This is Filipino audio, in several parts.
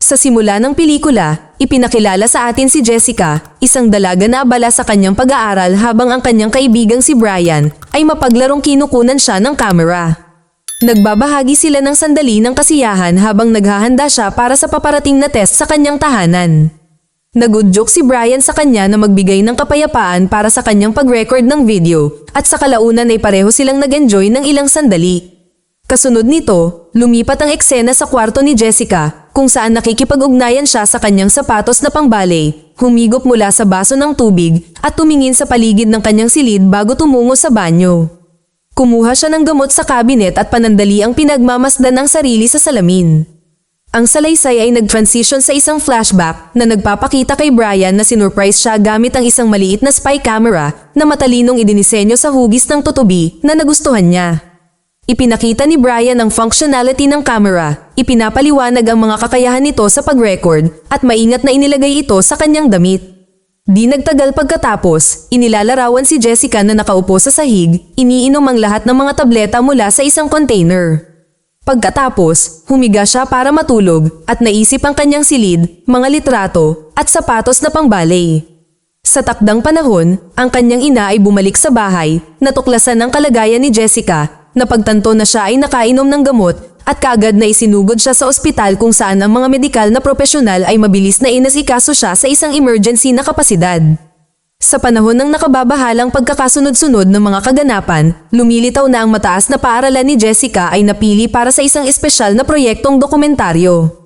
Sa simula ng pelikula, ipinakilala sa atin si Jessica, isang dalaga na abala sa kanyang pag-aaral habang ang kanyang kaibigang si Brian ay mapaglarong kinukunan siya ng kamera. Nagbabahagi sila ng sandali ng kasiyahan habang naghahanda siya para sa paparating na test sa kanyang tahanan. Nag-udyok si Brian sa kanya na magbigay ng kapayapaan para sa kanyang pag-record ng video at sa kalaunan ay pareho silang nag-enjoy ng ilang sandali. Kasunod nito, lumipat ang eksena sa kwarto ni Jessica kung saan nakikipag-ugnayan siya sa kanyang sapatos na pang-ballet, humigop mula sa baso ng tubig at tumingin sa paligid ng kanyang silid bago tumungo sa banyo. Kumuha siya ng gamot sa kabinet at panandali ang pinagmamasdan ng sarili sa salamin. Ang salaysay ay nag-transition sa isang flashback na nagpapakita kay Brian na sinurprise siya gamit ang isang maliit na spy camera na matalinong idinisenyo sa hugis ng tutubi na nagustuhan niya. Ipinakita ni Brian ang functionality ng camera, ipinapaliwanag ang mga kakayahan nito sa pag-record at maingat na inilagay ito sa kanyang damit. Di nagtagal pagkatapos, inilalarawan si Jessica na nakaupo sa sahig, iniinom ang lahat ng mga tableta mula sa isang container. Pagkatapos, humiga siya para matulog at naisip ang kanyang silid, mga litrato at sapatos na pang-ballet. Sa takdang panahon, ang kanyang ina ay bumalik sa bahay, natuklasan ang kalagayan ni Jessica. Napagtanto na siya ay nakainom ng gamot at kaagad na isinugod siya sa ospital kung saan ang mga medikal na propesyonal ay mabilis na inasikaso siya sa isang emergency na kapasidad. Sa panahon ng nakababahalang pagkakasunod-sunod ng mga kaganapan, lumilitaw na ang mataas na paaralan ni Jessica ay napili para sa isang espesyal na proyektong dokumentaryo.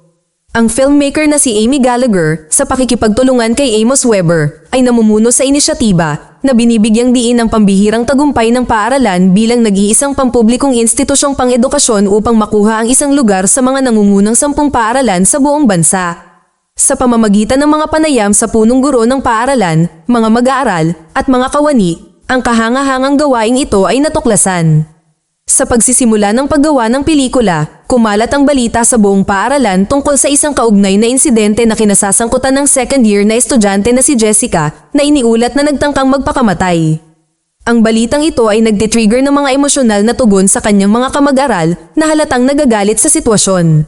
Ang filmmaker na si Amy Gallagher, sa pakikipagtulungan kay Amos Weber, ay namumuno sa inisyatiba na binibigyang diin ang pambihirang tagumpay ng paaralan bilang nag-iisang pampublikong institusyong pang-edukasyon upang makuha ang isang lugar sa mga nangungunang 10 paaralan sa buong bansa. Sa pamamagitan ng mga panayam sa punong guro ng paaralan, mga mag-aaral, at mga kawani, ang kahangahangang gawaing ito ay natuklasan. Sa pagsisimula ng paggawa ng pelikula, kumalat ang balita sa buong paaralan tungkol sa isang kaugnay na insidente na kinasasangkutan ng second year na estudyante na si Jessica na iniulat na nagtangkang magpakamatay. Ang balitang ito ay nagtitrigger ng mga emosyonal na tugon sa kanyang mga kamag-aral na halatang nagagalit sa sitwasyon.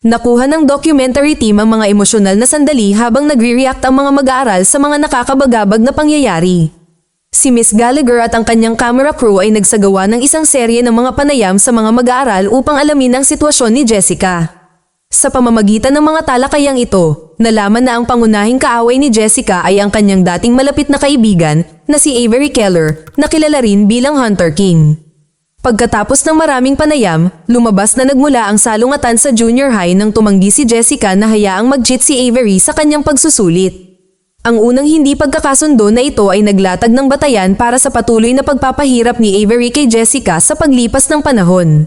Nakuha ng documentary team ang mga emosyonal na sandali habang nagre-react ang mga mag-aaral sa mga nakakabagabag na pangyayari. Si Miss Gallagher at ang kanyang camera crew ay nagsagawa ng isang serye ng mga panayam sa mga mag-aaral upang alamin ang sitwasyon ni Jessica. Sa pamamagitan ng mga talakayang ito, nalaman na ang pangunahing kaaway ni Jessica ay ang kanyang dating malapit na kaibigan na si Avery Keller, na kilala rin bilang Hunter King. Pagkatapos ng maraming panayam, lumabas na nagmula ang salungatan sa junior high nang tumanggi si Jessica na hayaang mag-cheat si Avery sa kanyang pagsusulit. Ang unang hindi pagkakasundo na ito ay naglatag ng batayan para sa patuloy na pagpapahirap ni Avery kay Jessica sa paglipas ng panahon.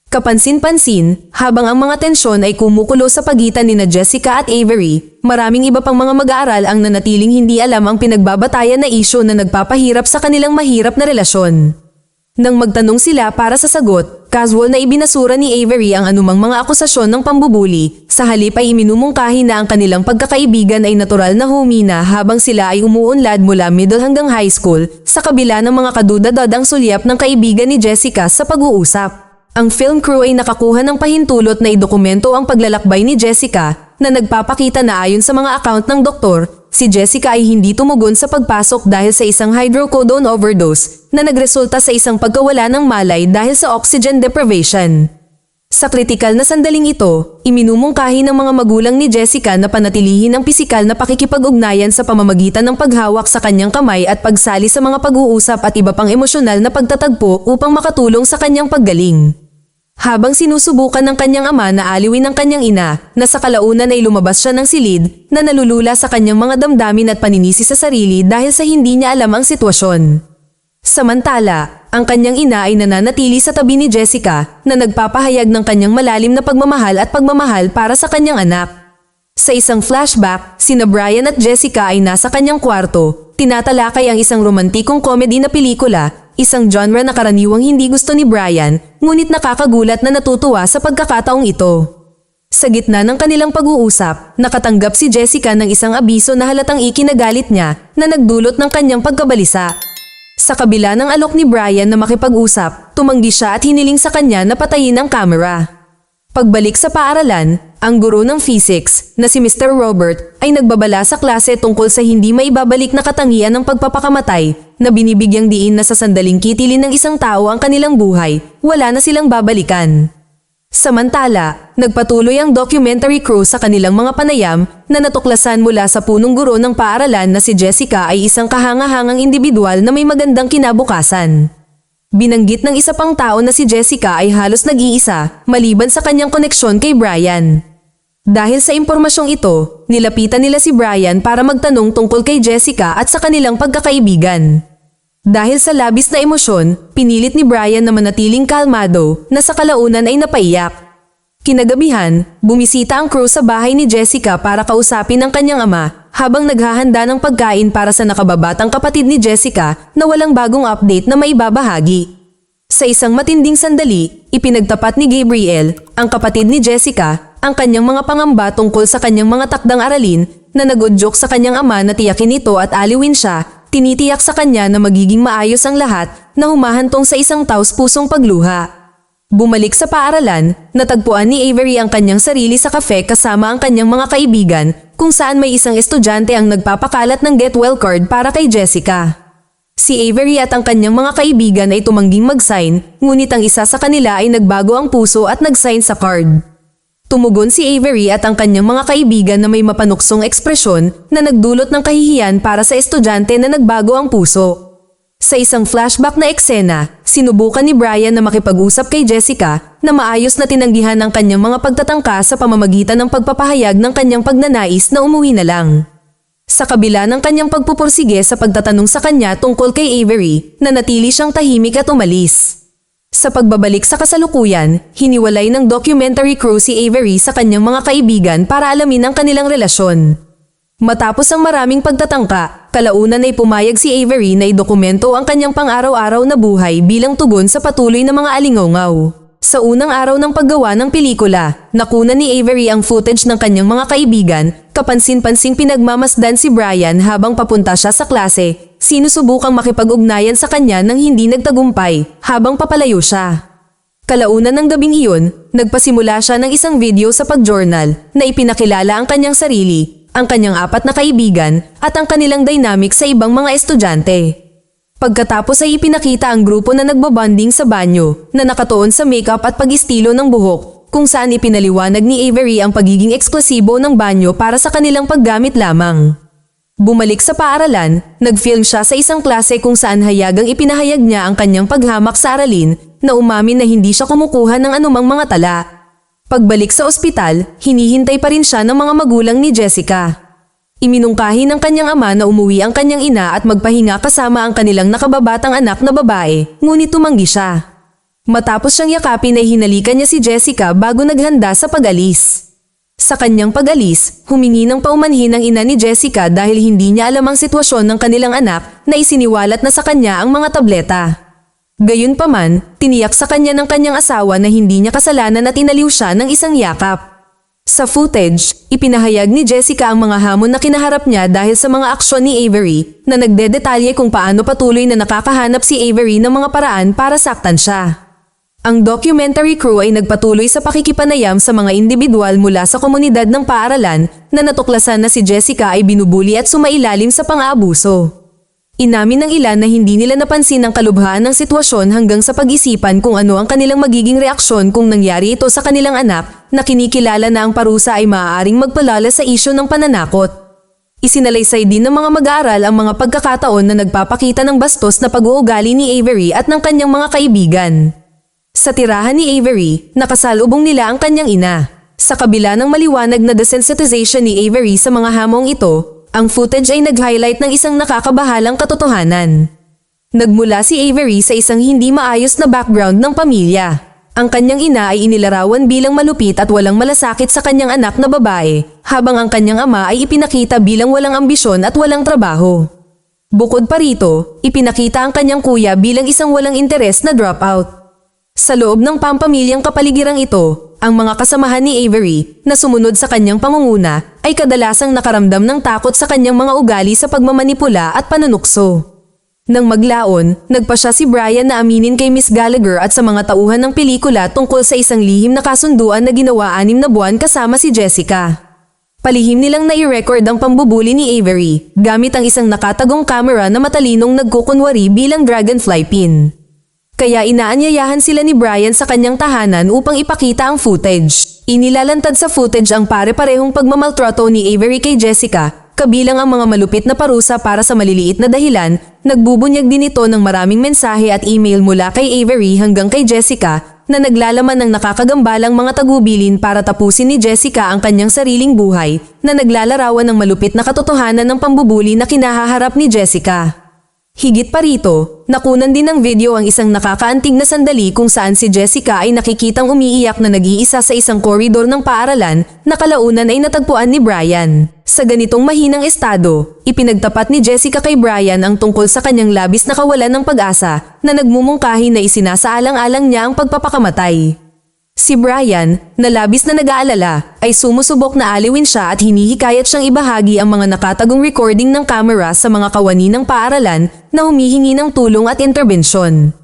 Kapansin-pansin, habang ang mga tensyon ay kumukulo sa pagitan ni Jessica at Avery, maraming iba pang mga mag-aaral ang nanatiling hindi alam ang pinagbabatayan na isyu na nagpapahirap sa kanilang mahirap na relasyon. Nang magtanong sila para sa sagot, casual na ibinasura ni Avery ang anumang mga akusasyon ng pambubuli, sa halip ay iminumungkahi na ang kanilang pagkakaibigan ay natural na humina habang sila ay umuunlad mula middle hanggang high school, sa kabila ng mga kadudad-dadang sulyap ng kaibigan ni Jessica sa pag-uusap. Ang film crew ay nakakuha ng pahintulot na idokumento ang paglalakbay ni Jessica, na nagpapakita na ayon sa mga account ng doktor, si Jessica ay hindi tumugon sa pagpasok dahil sa isang hydrocodone overdose na nagresulta sa isang pagkawala ng malay dahil sa oxygen deprivation. Sa kritikal na sandaling ito, iminumungkahi ng mga magulang ni Jessica na panatilihin ang pisikal na pakikipag-ugnayan sa pamamagitan ng paghawak sa kanyang kamay at pagsali sa mga pag-uusap at iba pang emosyonal na pagtatagpo upang makatulong sa kanyang paggaling. Habang sinusubukan ng kanyang ama na aliwin ang kanyang ina, na sa kalaunan ay lumabas siya ng silid na nalulula sa kanyang mga damdamin at paninisi sa sarili dahil sa hindi niya alam ang sitwasyon. Samantala, ang kanyang ina ay nananatili sa tabi ni Jessica na nagpapahayag ng kanyang malalim na pagmamahal at pagmamahal para sa kanyang anak. Sa isang flashback, sina Brian at Jessica ay nasa kanyang kwarto, tinatalakay ang isang romantikong comedy na pelikula, isang genre na karaniwang hindi gusto ni Brian, ngunit nakakagulat na natutuwa sa pagkakataong ito. Sa gitna ng kanilang pag-uusap, nakatanggap si Jessica ng isang abiso na halatang ikinagalit niya na nagdulot ng kanyang pagkabalisa. Sa kabila ng alok ni Brian na makipag-usap, tumanggi siya at hiniling sa kanya na patayin ang kamera. Pagbalik sa paaralan, ang guro ng physics na si Mr. Robert ay nagbabala sa klase tungkol sa hindi maibabalik na katangian ng pagpapakamatay na binibigyang diin na sa sandaling kitilin ng isang tao ang kanilang buhay, wala na silang babalikan. Samantala, nagpatuloy ang documentary crew sa kanilang mga panayam na natuklasan mula sa punong guro ng paaralan na si Jessica ay isang kahanga-hangang individual na may magandang kinabukasan. Binanggit ng isa pang tao na si Jessica ay halos nag-iisa maliban sa kanyang koneksyon kay Brian. Dahil sa impormasyong ito, nilapitan nila si Brian para magtanong tungkol kay Jessica at sa kanilang pagkakaibigan. Dahil sa labis na emosyon, pinilit ni Brian na manatiling kalmado na sa kalaunan ay napaiyak. Kinagabihan, bumisita ang crew sa bahay ni Jessica para kausapin ang kanyang ama habang naghahanda ng pagkain para sa nakababatang kapatid ni Jessica na walang bagong update na maibabahagi. Sa isang matinding sandali, ipinagtapat ni Gabriel, ang kapatid ni Jessica, ang kanyang mga pangamba tungkol sa kanyang mga takdang aralin na nag-udyok sa kanyang ama na tiyakin ito at aliwin siya, tinitiyak sa kanya na magiging maayos ang lahat na humahantong sa isang taos-pusong pagluha. Bumalik sa paaralan, natagpuan ni Avery ang kanyang sarili sa kafe kasama ang kanyang mga kaibigan kung saan may isang estudyante ang nagpapakalat ng get well card para kay Jessica. Si Avery at ang kanyang mga kaibigan ay tumangging mag-sign, ngunit ang isa sa kanila ay nagbago ang puso at nag-sign sa card. Tumugon si Avery at ang kanyang mga kaibigan na may mapanuksong ekspresyon na nagdulot ng kahihiyan para sa estudyante na nagbago ang puso. Sa isang flashback na eksena, sinubukan ni Brian na makipag-usap kay Jessica na maayos na tinanggihan ang kanyang mga pagtatangka sa pamamagitan ng pagpapahayag ng kanyang pagnanais na umuwi na lang. Sa kabila ng kanyang pagpupursige sa pagtatanong sa kanya tungkol kay Avery, nanatili siyang tahimik at umalis. Sa pagbabalik sa kasalukuyan, hiniwalay ng documentary crew si Avery sa kanyang mga kaibigan para alamin ang kanilang relasyon. Matapos ang maraming pagtatangka, kalaunan ay pumayag si Avery na idokumento ang kanyang pang-araw-araw na buhay bilang tugon sa patuloy na mga alingaungaw. Sa unang araw ng paggawa ng pelikula, nakunan ni Avery ang footage ng kanyang mga kaibigan, kapansin-pansing pinagmamasdan si Brian habang papunta siya sa klase, sinusubukang makipag-ugnayan sa kanya nang hindi nagtagumpay habang papalayo siya. Kalaunan ng gabing iyon, nagpasimula siya ng isang video sa pag-journal na ipinakilala ang kanyang sarili, ang kanyang 4 na kaibigan at ang kanilang dynamic sa ibang mga estudyante. Pagkatapos ay ipinakita ang grupo na nagbabanding sa banyo na nakatuon sa makeup at pag-istilo ng buhok kung saan ipinaliwanag ni Avery ang pagiging eksklusibo ng banyo para sa kanilang paggamit lamang. Bumalik sa paaralan, nag-film siya sa isang klase kung saan hayagang ipinahayag niya ang kanyang paghamak sa aralin na umamin na hindi siya kumukuha ng anumang mga tala. Pagbalik sa ospital, hinihintay pa rin siya ng mga magulang ni Jessica. Iminungkahi ng kanyang ama na umuwi ang kanyang ina at magpahinga kasama ang kanilang nakababatang anak na babae, ngunit tumanggi siya. Matapos siyang yakapin ay hinalikan niya si Jessica bago naghanda sa pag-alis. Sa kanyang pag-alis, humingi ng paumanhin ang ina ni Jessica dahil hindi niya alam ang sitwasyon ng kanilang anak na isiniwalat na sa kanya ang mga tableta. Gayunpaman, tiniyak sa kanya ng kanyang asawa na hindi niya kasalanan at inaliw siya ng isang yakap. Sa footage, ipinahayag ni Jessica ang mga hamon na kinaharap niya dahil sa mga aksyon ni Avery na nagdedetalye kung paano patuloy na nakakahanap si Avery ng mga paraan para saktan siya. Ang documentary crew ay nagpatuloy sa pakikipanayam sa mga individual mula sa komunidad ng paaralan na natuklasan na si Jessica ay binubuli at sumailalim sa pang-aabuso. Inamin ng ilan na hindi nila napansin ang kalubhaan ng sitwasyon hanggang sa pag-isipan kung ano ang kanilang magiging reaksyon kung nangyari ito sa kanilang anak na kinikilala na ang parusa ay maaaring magpalala sa isyu ng pananakot. Isinalaysay din ng mga mag-aaral ang mga pagkakataon na nagpapakita ng bastos na pag-uugali ni Avery at ng kanyang mga kaibigan. Sa tirahan ni Avery, nakasalubong nila ang kanyang ina. Sa kabila ng maliwanag na desensitization ni Avery sa mga hamong ito, ang footage ay nag-highlight ng isang nakakabahalang katotohanan. Nagmula si Avery sa isang hindi maayos na background ng pamilya. Ang kanyang ina ay inilarawan bilang malupit at walang malasakit sa kanyang anak na babae, habang ang kanyang ama ay ipinakita bilang walang ambisyon at walang trabaho. Bukod pa rito, ipinakita ang kanyang kuya bilang isang walang interes na dropout. Sa loob ng pampamilyang kapaligiran ito, ang mga kasamahan ni Avery na sumunod sa kanyang pangunguna ay kadalasang nakaramdam ng takot sa kanyang mga ugali sa pagmamanipula at panunukso. Nang maglaon, nagpa siya si Brian na aminin kay Miss Gallagher at sa mga tauhan ng pelikula tungkol sa isang lihim na kasunduan na ginawa 6 na buwan kasama si Jessica. Palihim nilang nai-record ang pambubuli ni Avery gamit ang isang nakatagong camera na matalinong nagkukunwari bilang dragonfly pin. Kaya inaanyayahan sila ni Brian sa kanyang tahanan upang ipakita ang footage. Inilalantad sa footage ang pare-parehong pagmamaltrato ni Avery kay Jessica, kabilang ang mga malupit na parusa para sa maliliit na dahilan. Nagbubunyag din ito ng maraming mensahe at email mula kay Avery hanggang kay Jessica na naglalaman ng nakakagambalang mga tagubilin para tapusin ni Jessica ang kanyang sariling buhay na naglalarawan ng malupit na katotohanan ng pambubuli na kinahaharap ni Jessica. Higit pa rito, nakunan din ng video ang isang nakakaantig na sandali kung saan si Jessica ay nakikitang umiiyak na nag-iisa sa isang koridor ng paaralan na kalaunan ay natagpuan ni Brian. Sa ganitong mahinang estado, ipinagtapat ni Jessica kay Brian ang tungkol sa kanyang labis na kawalan ng pag-asa na nagmumungkahi na isinasaalang-alang niya ang pagpapakamatay. Si Brian, na labis na nag-aalala, ay sumusubok na aliwin siya at hinihikayat siyang ibahagi ang mga nakatagong recording ng camera sa mga kawani ng paaralan na humihingi ng tulong at interbensyon.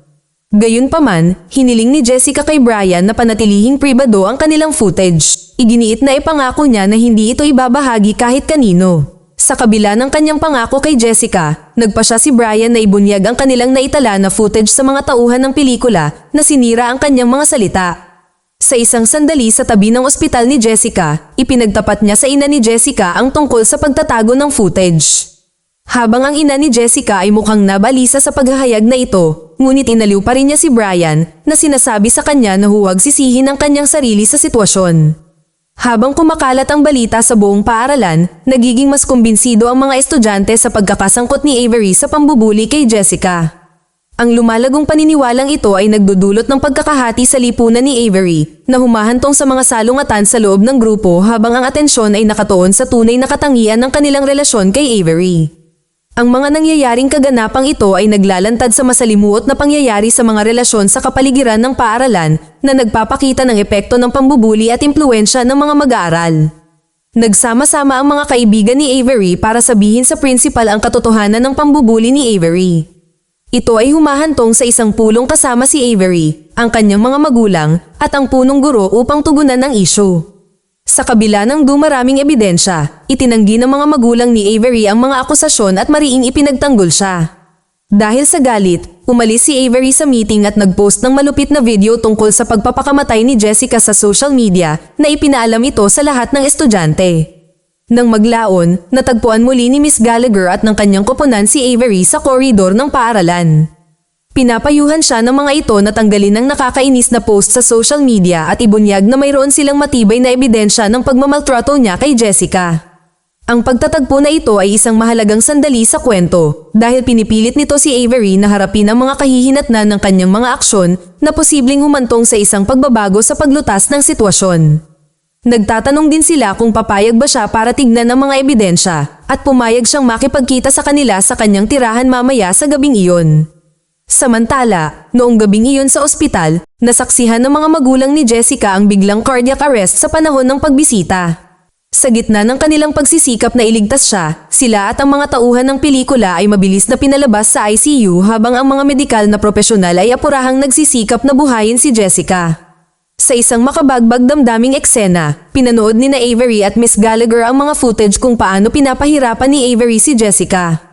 Gayunpaman, hiniling ni Jessica kay Brian na panatilihing pribado ang kanilang footage. Iginiit na ipangako niya na hindi ito ibabahagi kahit kanino. Sa kabila ng kanyang pangako kay Jessica, nagpa siya si Brian na ibunyag ang kanilang naitala na footage sa mga tauhan ng pelikula na sinira ang kanyang mga salita. Sa isang sandali sa tabi ng ospital ni Jessica, ipinagtapat niya sa ina ni Jessica ang tungkol sa pagtatago ng footage. Habang ang ina ni Jessica ay mukhang nabalisa sa paghahayag na ito, ngunit inaliw pa rin niya si Brian na sinasabi sa kanya na huwag sisihin ang kanyang sarili sa sitwasyon. Habang kumakalat ang balita sa buong paaralan, nagiging mas kumbinsido ang mga estudyante sa pagkakasangkot ni Avery sa pambubuli kay Jessica. Ang lumalagong paniniwalang ito ay nagdudulot ng pagkakahati sa lipunan ni Avery na humahantong sa mga salungatan sa loob ng grupo habang ang atensyon ay nakatuon sa tunay na katangian ng kanilang relasyon kay Avery. Ang mga nangyayaring kaganapang ito ay naglalantad sa masalimuot na pangyayari sa mga relasyon sa kapaligiran ng paaralan na nagpapakita ng epekto ng pambubuli at impluwensya ng mga mag-aaral. Nagsama-sama ang mga kaibigan ni Avery para sabihin sa principal ang katotohanan ng pambubuli ni Avery. Ito ay humahantong sa isang pulong kasama si Avery, ang kanyang mga magulang, at ang punong guro upang tugunan ng issue. Sa kabila ng dumaraming ebidensya, itinanggi ng mga magulang ni Avery ang mga akusasyon at mariing ipinagtanggol siya. Dahil sa galit, umalis si Avery sa meeting at nagpost ng malupit na video tungkol sa pagpapakamatay ni Jessica sa social media na ipinaalam ito sa lahat ng estudyante. Nang maglaon, natagpuan muli ni Miss Gallagher at ng kanyang koponan si Avery sa koridor ng paaralan. Pinapayuhan siya ng mga ito na tanggalin ang nakakainis na post sa social media at ibunyag na mayroon silang matibay na ebidensya ng pagmamaltrato niya kay Jessica. Ang pagtatagpo na ito ay isang mahalagang sandali sa kwento dahil pinipilit nito si Avery na harapin ang mga kahihinatnan ng kanyang mga aksyon na posibleng humantong sa isang pagbabago sa paglutas ng sitwasyon. Nagtatanong din sila kung papayag ba siya para tignan ang mga ebidensya at pumayag siyang makipagkita sa kanila sa kanyang tirahan mamaya sa gabing iyon. Samantala, noong gabing iyon sa ospital, nasaksihan ng mga magulang ni Jessica ang biglang cardiac arrest sa panahon ng pagbisita. Sa gitna ng kanilang pagsisikap na iligtas siya, sila at ang mga tauhan ng pelikula ay mabilis na pinalabas sa ICU habang ang mga medikal na propesyonal ay apurahang nagsisikap na buhayin si Jessica. Sa isang makabagbag damdaming eksena, pinanood ni na Avery at Miss Gallagher ang mga footage kung paano pinapahirapan ni Avery si Jessica.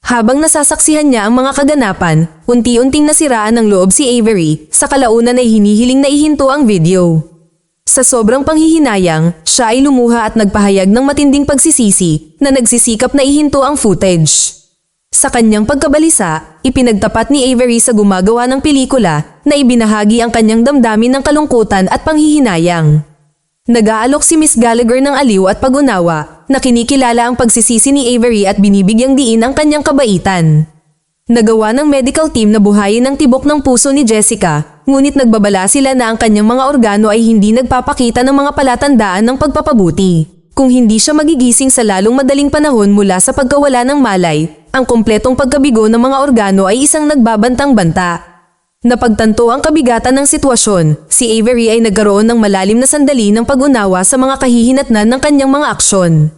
Habang nasasaksihan niya ang mga kaganapan, unti-unting nasiraan ng loob si Avery, sa kalaunan ay hinihiling na ihinto ang video. Sa sobrang panghihinayang, siya ay lumuha at nagpahayag ng matinding pagsisisi na nagsisikap na ihinto ang footage. Sa kanyang pagkabalisa, ipinagtapat ni Avery sa gumagawa ng pelikula na ibinahagi ang kanyang damdamin ng kalungkutan at panghihinayang. Nag-aalok si Miss Gallagher ng aliw at pag-unawa na kinikilala ang pagsisisi ni Avery at binibigyang diin ang kanyang kabaitan. Nagawa ng medical team na buhayin ang tibok ng puso ni Jessica, ngunit nagbabala sila na ang kanyang mga organo ay hindi nagpapakita ng mga palatandaan ng pagpapabuti. Kung hindi siya magigising sa lalong madaling panahon mula sa pagkawala ng malay, ang kumpletong pagkabigo ng mga organo ay isang nagbabantang-banta. Napagtanto ang kabigatan ng sitwasyon, si Avery ay nagkaroon ng malalim na sandali ng pag-unawa sa mga kahihinatnan ng kanyang mga aksyon.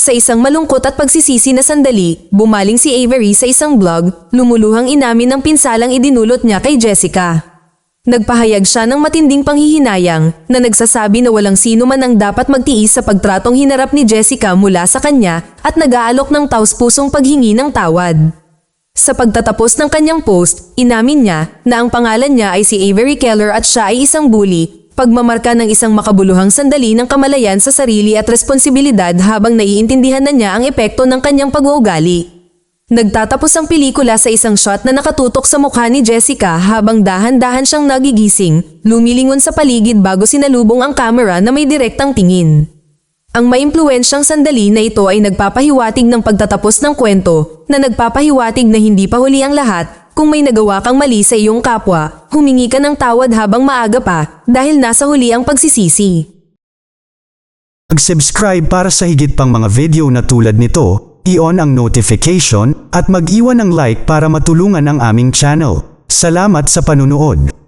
Sa isang malungkot at pagsisisi na sandali, bumaling si Avery sa isang blog, lumuluhang inamin ng pinsalang idinulot niya kay Jessica. Nagpahayag siya ng matinding panghihinayang na nagsasabi na walang sino man ang dapat magtiis sa pagtratong hinarap ni Jessica mula sa kanya at nag-aalok ng taus-pusong paghingi ng tawad. Sa pagtatapos ng kanyang post, inamin niya na ang pangalan niya ay si Avery Keller at siya ay isang bully, pagmamarka ng isang makabuluhang sandali ng kamalayan sa sarili at responsibilidad habang naiintindihan na niya ang epekto ng kanyang pag-uugali. Nagtatapos ang pelikula sa isang shot na nakatutok sa mukha ni Jessica habang dahan-dahan siyang nagigising, lumilingon sa paligid bago sinalubong ang camera na may direktang tingin. Ang maimpluwensyang sandali na ito ay nagpapahiwatig ng pagtatapos ng kwento, na nagpapahiwatig na hindi pa huli ang lahat. Kung may nagawa kang mali sa iyong kapwa, humingi ka ng tawad habang maaga pa dahil nasa huli ang pagsisisi. Mag-subscribe para sa higit pang mga video na tulad nito. I-on ang notification at mag-iwan ng like para matulungan ang aming channel. Salamat sa panunood.